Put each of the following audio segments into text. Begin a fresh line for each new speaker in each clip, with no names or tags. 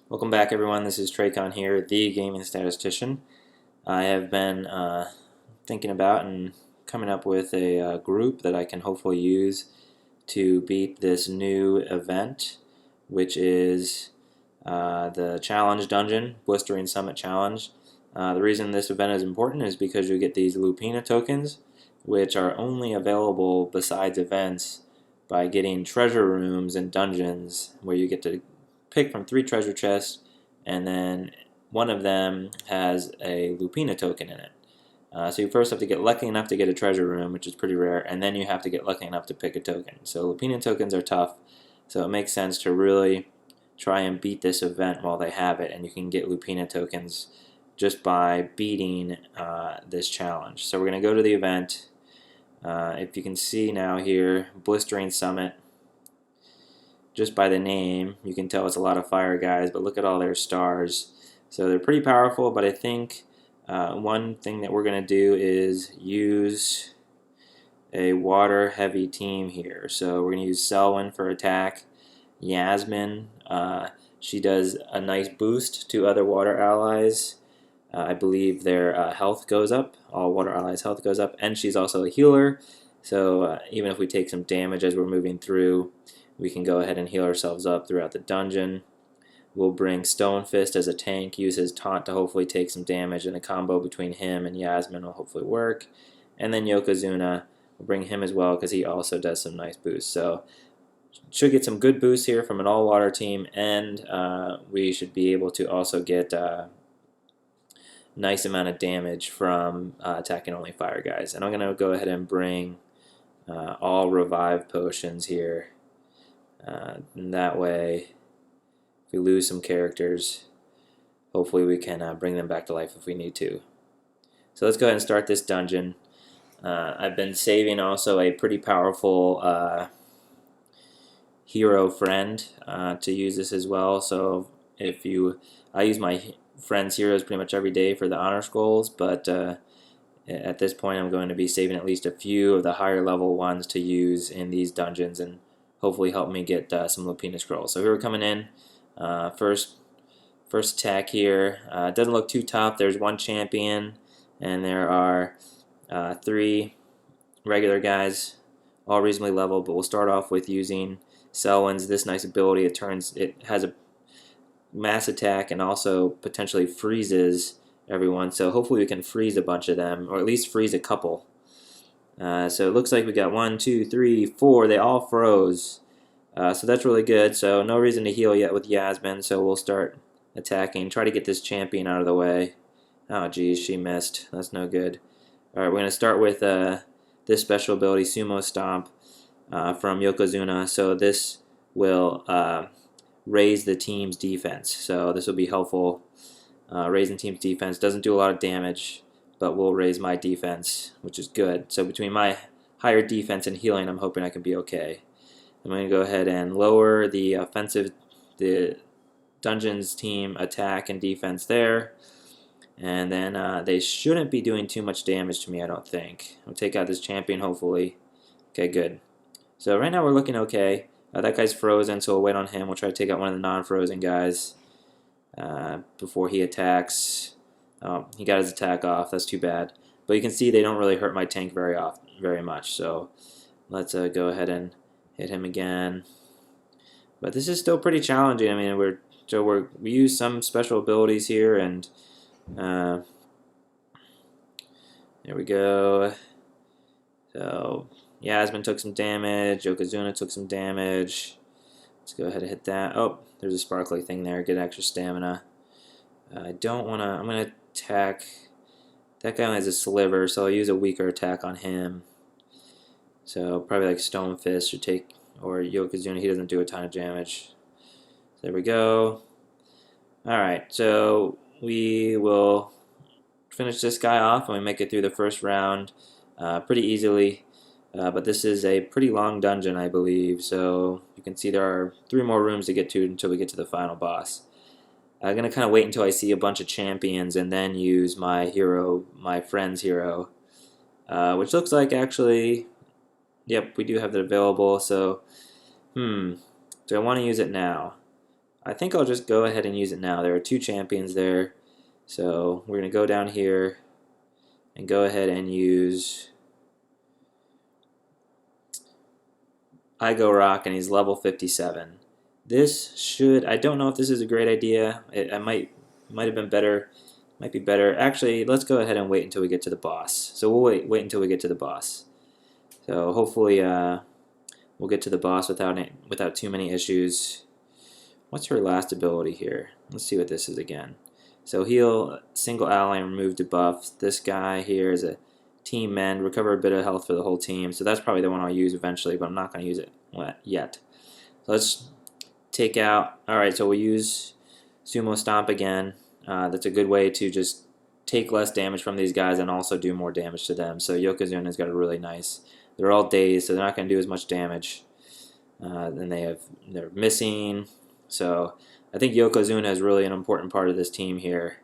Welcome back, everyone. This is Traycon here, the gaming statistician. I have been thinking about and coming up with a group that I can hopefully use to beat this new event, which is the Challenge Dungeon, Blistering Summit Challenge. The reason this event is important is because you get these Lupina tokens, which are only available besides events by getting treasure rooms and dungeons where you get to pick from 3 treasure chests, and then one of them has a Lupina token in it. So you first have to get lucky enough to get a treasure room, which is pretty rare, and then you have to get lucky enough to pick a token. So Lupina tokens are tough, so it makes sense to really try and beat this event while they have it, and you can get Lupina tokens just by beating this challenge. So we're going to go to the event. If you can see now here, Blistering Summit. Just by the name, you can tell it's a lot of fire guys, but look at all their stars. So they're pretty powerful, but I think one thing that we're going to do is use a water-heavy team here. So we're going to use Selwyn for attack. Yasmin, she does a nice boost to other water allies. I believe their health goes up. All water allies' health goes up, and she's also a healer. So even if we take some damage as we're moving through, we can go ahead and heal ourselves up throughout the dungeon. We'll bring Stonefist as a tank, use his taunt to hopefully take some damage, and a combo between him and Yasmin will hopefully work. And then Yokozuna, we'll bring him as well because he also does some nice boosts. So should get some good boosts here from an all-water team, and we should be able to also get nice amount of damage from attacking only fire guys. And I'm going to go ahead and bring all revive potions here. And that way, if we lose some characters, hopefully we can bring them back to life if we need to. So let's go ahead and start this dungeon. I've been saving also a pretty powerful hero friend to use this as well. So I use my friend's heroes pretty much every day for the honor scrolls, but at this point I'm going to be saving at least a few of the higher level ones to use in these dungeons and hopefully help me get some Lupina scrolls. So here we're coming in. First attack here. It doesn't look too tough. There's one champion, and there are 3 regular guys, all reasonably level. But we'll start off with using Selwyn's this nice ability. It has a mass attack and also potentially freezes everyone. So hopefully we can freeze a bunch of them, or at least freeze a couple. So it looks like we got 1, 2, 3, 4. They all froze. So that's really good. So no reason to heal yet with Yasmin. So we'll start attacking. Try to get this champion out of the way. Oh, geez, she missed. That's no good. All right, we're going to start with this special ability, Sumo Stomp, from Yokozuna. So this will raise the team's defense. So this will be helpful. Raising team's defense doesn't do a lot of damage, but will raise my defense, which is good. So between my higher defense and healing, I'm hoping I can be okay. I'm going to go ahead and lower the dungeon's team attack and defense there. And then they shouldn't be doing too much damage to me, I don't think. I'll take out this champion, hopefully. Okay, good. So right now we're looking okay. That guy's frozen, so we'll wait on him. We'll try to take out one of the non-frozen guys before he attacks. Oh, he got his attack off. That's too bad. But you can see they don't really hurt my tank very much. So let's go ahead and hit him again. But this is still pretty challenging. I mean, we use some special abilities here, and there we go. So Yasmin took some damage. Yokozuna took some damage. Let's go ahead and hit that. Oh, there's a sparkly thing there. Get extra stamina. I don't want to. I'm going to attack. That guy only has a sliver, so I'll use a weaker attack on him. So probably like Stonefist or Yokozuna. He doesn't do a ton of damage. So there we go. Alright, so we will finish this guy off and we make it through the first round pretty easily. But this is a pretty long dungeon, I believe. So you can see there are 3 more rooms to get to until we get to the final boss. I'm going to kind of wait until I see a bunch of champions and then use my friend's hero. Which looks like actually, yep, we do have it available. So, do I want to use it now? I think I'll just go ahead and use it now. There are 2 champions there. So we're going to go down here and go ahead and use Rock, and he's level 57. This should, I don't know if this is a great idea. It might have been better. Might be better. Actually, let's go ahead and wait until we get to the boss. So we'll wait until we get to the boss. So hopefully we'll get to the boss without too many issues. What's her last ability here? Let's see what this is again. So heal single ally and remove debuffs. This guy here is a team mend, recover a bit of health for the whole team. So that's probably the one I'll use eventually, but I'm not going to use it yet. So let's take out. All right, so we'll use Sumo Stomp again. That's a good way to just take less damage from these guys and also do more damage to them. So Yokozuna's got a really nice. They're all dazed, so they're not going to do as much damage. Then they're missing. So I think Yokozuna is really an important part of this team here.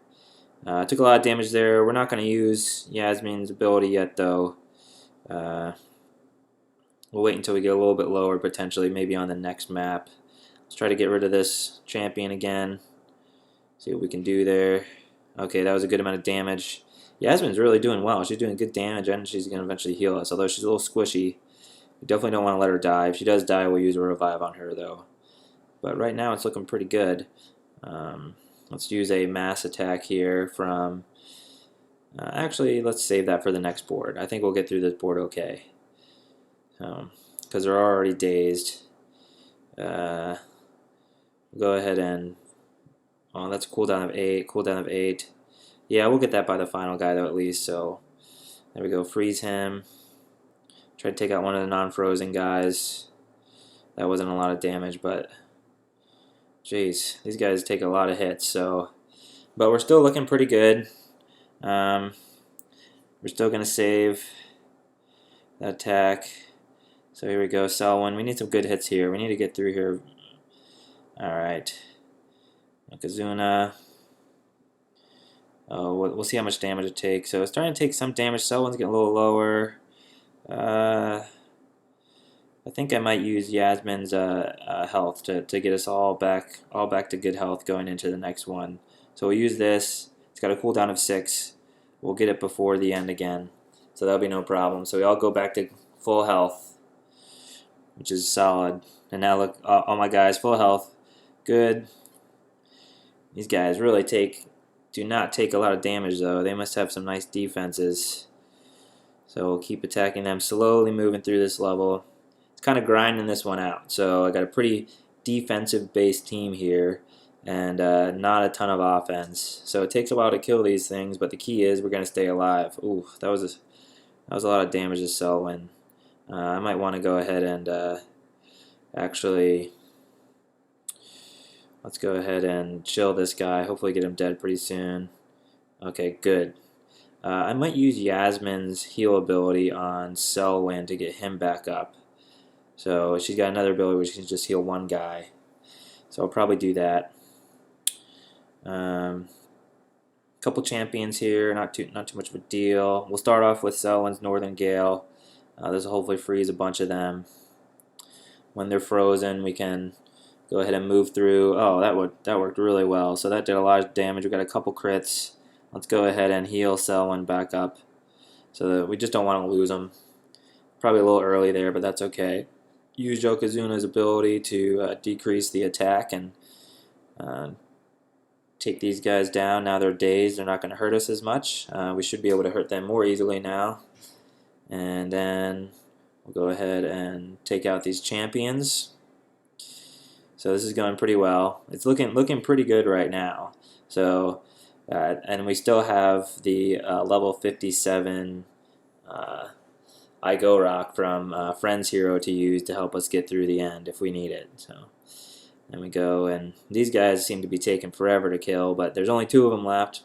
Took a lot of damage there. We're not going to use Yasmin's ability yet, though. We'll wait until we get a little bit lower, potentially, maybe on the next map. Let's try to get rid of this champion again. See what we can do there. Okay, that was a good amount of damage. Yasmin's really doing well. She's doing good damage, and she's going to eventually heal us, although she's a little squishy. We definitely don't want to let her die. If she does die, we'll use a revive on her, though. But right now, it's looking pretty good. Let's use a mass attack here from... actually, let's save that for the next board. I think we'll get through this board okay. Because they're already dazed. Go ahead and... Oh, that's a cooldown of 8. Cooldown of 8. Yeah, we'll get that by the final guy, though, at least. So, there we go. Freeze him. Try to take out one of the non-frozen guys. That wasn't a lot of damage, but... Jeez, these guys take a lot of hits, so... But we're still looking pretty good. We're still going to save that attack. So here we go, Selwyn. We need some good hits here. We need to get through here. Alright. Yokozuna. Oh, we'll see how much damage it takes. So it's starting to take some damage. Selwyn's getting a little lower. I think I might use Yasmin's health to get us all back to good health going into the next one. So we'll use this. It's got a cooldown of 6. We'll get it before the end again, so that'll be no problem. So we all go back to full health, which is solid. And now look, all my guys full health, good. These guys really do not take a lot of damage though. They must have some nice defenses. So we'll keep attacking them, slowly moving through this level. Kind of grinding this one out. So I got a pretty defensive based team here and not a ton of offense. So it takes a while to kill these things, but the key is we're going to stay alive. Ooh, that was a lot of damage to Selwyn. I might want to go ahead and actually let's go ahead and chill this guy. Hopefully get him dead pretty soon. Okay, good. I might use Yasmin's heal ability on Selwyn to get him back up. So she's got another ability where she can just heal one guy. So I'll probably do that. Couple champions here, not too much of a deal. We'll start off with Selwyn's Northern Gale. This will hopefully freeze a bunch of them. When they're frozen, we can go ahead and move through. Oh, that worked really well. So that did a lot of damage. We got a couple crits. Let's go ahead and heal Selwyn back up. So that we just don't want to lose them. Probably a little early there, but that's okay. Use Yokozuna's ability to decrease the attack and take these guys down. Now they're dazed. They're not going to hurt us as much. We should be able to hurt them more easily now. And then we'll go ahead and take out these champions. So this is going pretty well. It's looking pretty good right now. So and we still have the level 57 Rock from Friends Hero to use to help us get through the end if we need it. So then we go, and these guys seem to be taking forever to kill, but there's only 2 of them left.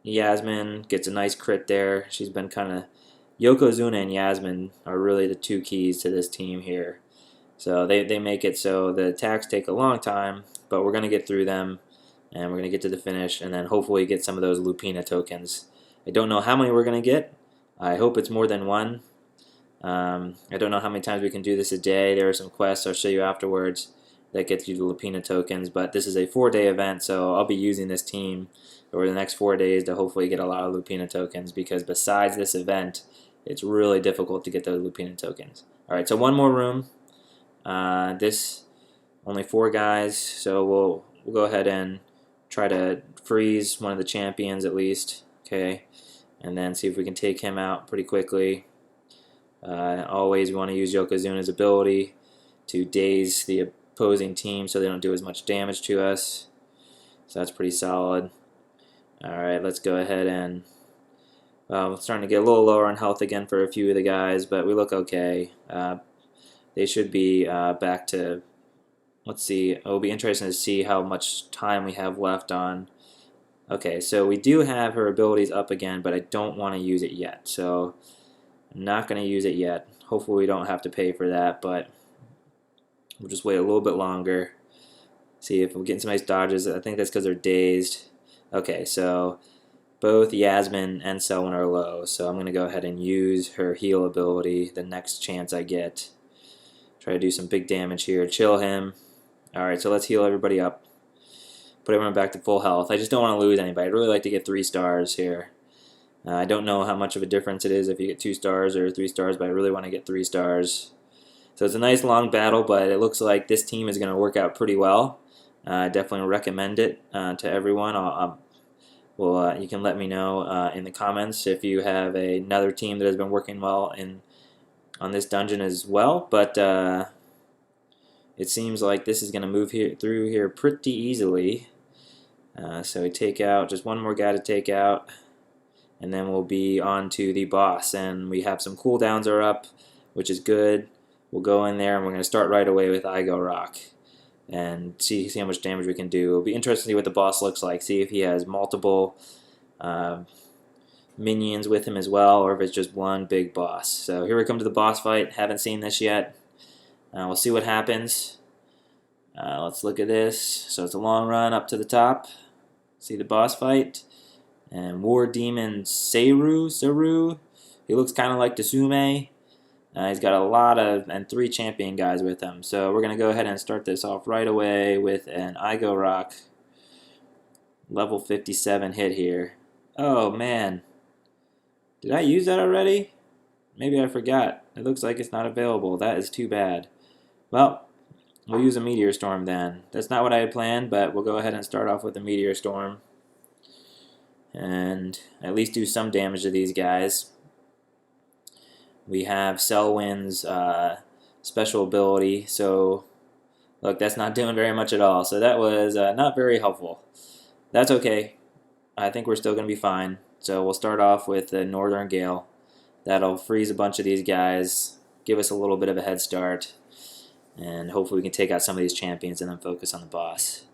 Yasmin gets a nice crit there. She's been kind of... Yokozuna and Yasmin are really the 2 keys to this team here. So they make it so the attacks take a long time, but we're going to get through them, and we're going to get to the finish, and then hopefully get some of those Lupina tokens. I don't know how many we're going to get. I hope it's more than 1. I don't know how many times we can do this a day. There are some quests I'll show you afterwards that gets you the Lupina tokens, but this is a 4-day event, so I'll be using this team over the next 4 days to hopefully get a lot of Lupina tokens, because besides this event, it's really difficult to get those Lupina tokens. Alright, so one more room. This only 4 guys, so we'll go ahead and try to freeze one of the champions at least, okay, and then see if we can take him out pretty quickly. Always we want to use Yokozuna's ability to daze the opposing team so they don't do as much damage to us. So that's pretty solid. Alright, let's go ahead and we're starting to get a little lower on health again for a few of the guys, but we look okay. They should be back to, let's see, it'll be interesting to see how much time we have left on. Okay, so we do have her abilities up again, but I don't want to use it yet. So I'm not going to use it yet. Hopefully we don't have to pay for that, but we'll just wait a little bit longer. See if we're getting some nice dodges. I think that's because they're dazed. Okay, so both Yasmin and Selwyn are low, so I'm going to go ahead and use her heal ability the next chance I get. Try to do some big damage here. Chill him. Alright, so let's heal everybody up. Put everyone back to full health. I just don't want to lose anybody. I'd really like to get 3 stars here. I don't know how much of a difference it is if you get 2 stars or 3 stars, but I really want to get 3 stars. So it's a nice long battle, but it looks like this team is going to work out pretty well. I definitely recommend it to everyone. You can let me know in the comments if you have another team that has been working well on this dungeon as well. But it seems like this is going to move through here pretty easily. So we take out just one more guy to take out, and then we'll be on to the boss. And we have some cooldowns are up, which is good. We'll go in there and we're going to start right away with Rock and see how much damage we can do. It'll be interesting to see what the boss looks like, see if he has multiple minions with him as well, or if it's just one big boss. So here we come to the boss fight. Haven't seen this yet. We'll see what happens. Let's look at this. So it's a long run up to the top. See the boss fight. And War Demon Saru. He looks kind of like Tsume. He's got a lot of, and 3 champion guys with him. So we're going to go ahead and start this off right away with an Rock. Level 57 hit here. Oh man. Did I use that already? Maybe I forgot. It looks like it's not available. That is too bad. Well, we'll use a Meteor Storm then. That's not what I had planned, but we'll go ahead and start off with a Meteor Storm. And at least do some damage to these guys. We have Selwyn's special ability, so look, that's not doing very much at all. So that was not very helpful. That's okay. I think we're still going to be fine. So we'll start off with the Northern Gale. That'll freeze a bunch of these guys, give us a little bit of a head start, and hopefully we can take out some of these champions and then focus on the boss.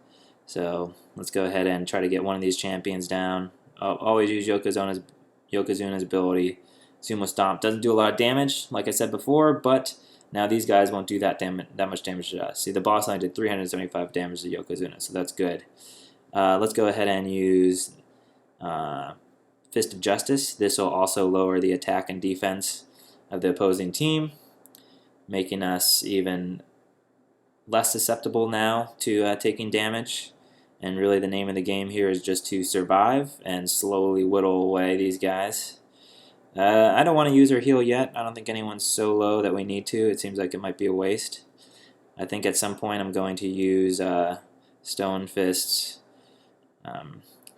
So let's go ahead and try to get one of these champions down. I'll always use Yokozuna's ability. Sumo Stomp doesn't do a lot of damage, like I said before, but now these guys won't do that much damage to us. See, the boss only did 375 damage to Yokozuna, so that's good. Let's go ahead and use Fist of Justice. This will also lower the attack and defense of the opposing team, making us even less susceptible now to taking damage. And really the name of the game here is just to survive and slowly whittle away these guys. I don't want to use her heal yet. I don't think anyone's so low that we need to. It seems like it might be a waste. I think at some point I'm going to use Stone Fist's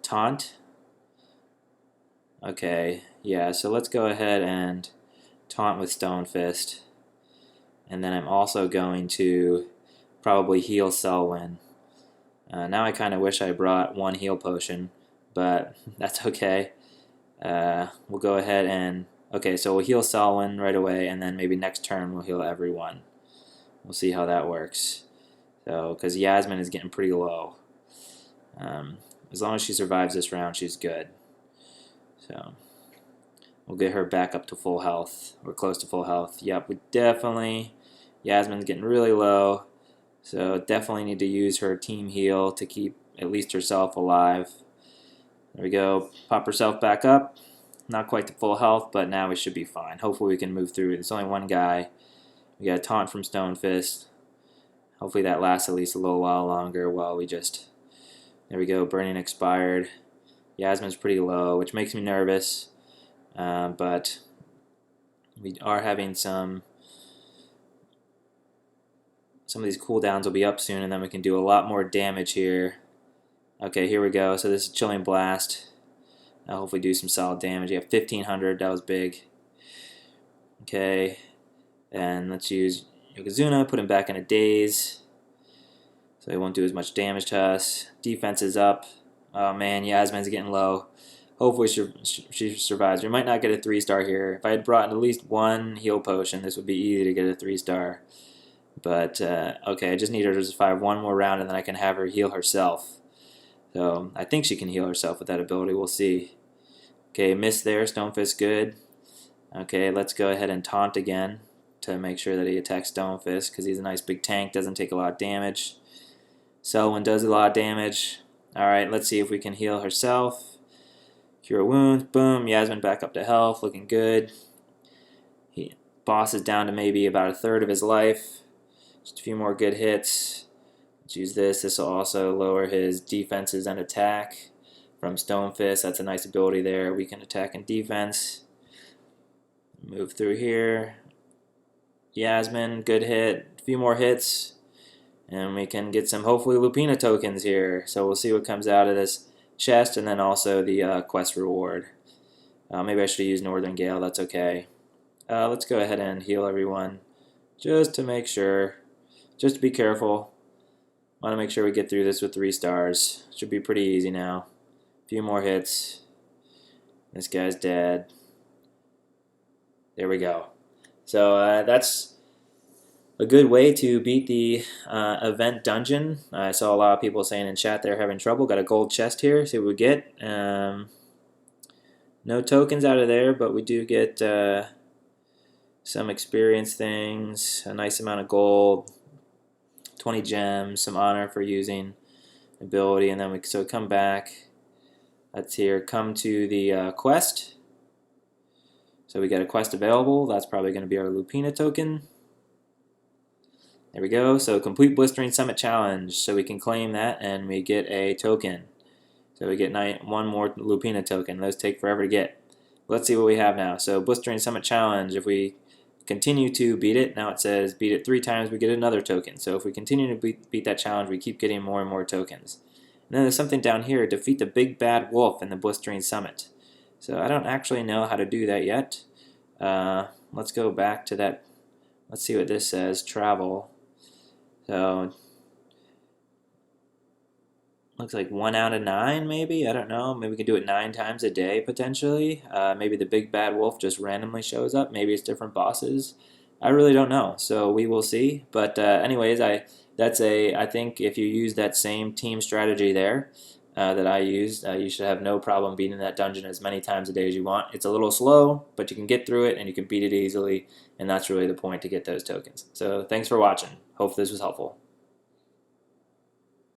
taunt. Okay, yeah, so let's go ahead and taunt with Stone Fist. And then I'm also going to probably heal Selwyn. Now I kind of wish I brought 1 heal potion, but that's okay. We'll go ahead and, okay, so we'll heal Selwyn right away, and then maybe next turn we'll heal everyone. We'll see how that works. So, because Yasmin is getting pretty low. As long as she survives this round, she's good. So, we'll get her back up to full health, or close to full health. Yep, we definitely, Yasmin's getting really low, so definitely need to use her team heal to keep at least herself alive. There we go. Pop herself back up. Not quite to full health, but now we should be fine. Hopefully we can move through. There's only one guy. We got a taunt from Stone Fist. Hopefully that lasts at least a little while longer while we just... There we go, burning expired. Yasmin's pretty low, which makes me nervous, but we are having some of these cooldowns will be up soon, and then we can do a lot more damage here. Okay, here we go. So this is Chilling Blast. I'll hopefully do some solid damage. You have 1500, that was big. Okay, and let's use Yokozuna, put him back in a daze, so he won't do as much damage to us. Defense is up. Oh man, Yasmin's getting low. Hopefully she survives. We might not get a 3-star here. If I had brought at least one heal potion, this would be easy to get a 3-star. But, okay, I just need her to survive one more round, and then I can have her heal herself. So, I think she can heal herself with that ability. We'll see. Okay, miss there. Stonefist good. Okay, let's go ahead and taunt again to make sure that he attacks Stonefist, because he's a nice big tank, doesn't take a lot of damage. Selwyn does a lot of damage. Alright, let's see if we can heal herself. Cure wounds. Boom. Yasmin back up to health. Looking good. Boss is down to maybe about a third of his life. Just a few more good hits. Let's use this. This will also lower his defenses and attack from Stonefist. That's a nice ability there. We can attack and defense. Move through here. Yasmin, good hit. A few more hits. And we can get some, hopefully, Lupina tokens here. So we'll see what comes out of this chest, and then also the quest reward. Maybe I should use Northern Gale. That's okay. Let's go ahead and heal everyone just to make sure. Just to be careful. Want to make sure we get through this with 3 stars. Should be pretty easy now. A few more hits. This guy's dead. There we go. So that's a good way to beat the event dungeon. I saw a lot of people saying in chat they're having trouble. Got a gold chest here. See what we get. No tokens out of there, but we do get some experience things, a nice amount of gold, 20 gems, some honor for using ability, and then we come back. Let's here come to the quest. So we got a quest available. That's probably going to be our Lupina token. There we go. So complete Blistering Summit Challenge. So we can claim that, and we get a token. So we get one more Lupina token. Those take forever to get. Let's see what we have now. So Blistering Summit Challenge. If we continue to beat it, now it says beat it 3 times, we get another token. So if we continue to beat that challenge, we keep getting more and more tokens. And then there's something down here, defeat the big bad wolf in the Blistering Summit. So I don't actually know how to do that yet. Let's go back to that. Let's see what this says, travel. So looks like 1 out of 9 maybe, I don't know. Maybe we can do it 9 times a day potentially. Maybe the big bad wolf just randomly shows up. Maybe it's different bosses. I really don't know, so we will see. But anyways, I think if you use that same team strategy there that I used, you should have no problem beating that dungeon as many times a day as you want. It's a little slow, but you can get through it and you can beat it easily, and that's really the point, to get those tokens. So thanks for watching. Hope this was helpful.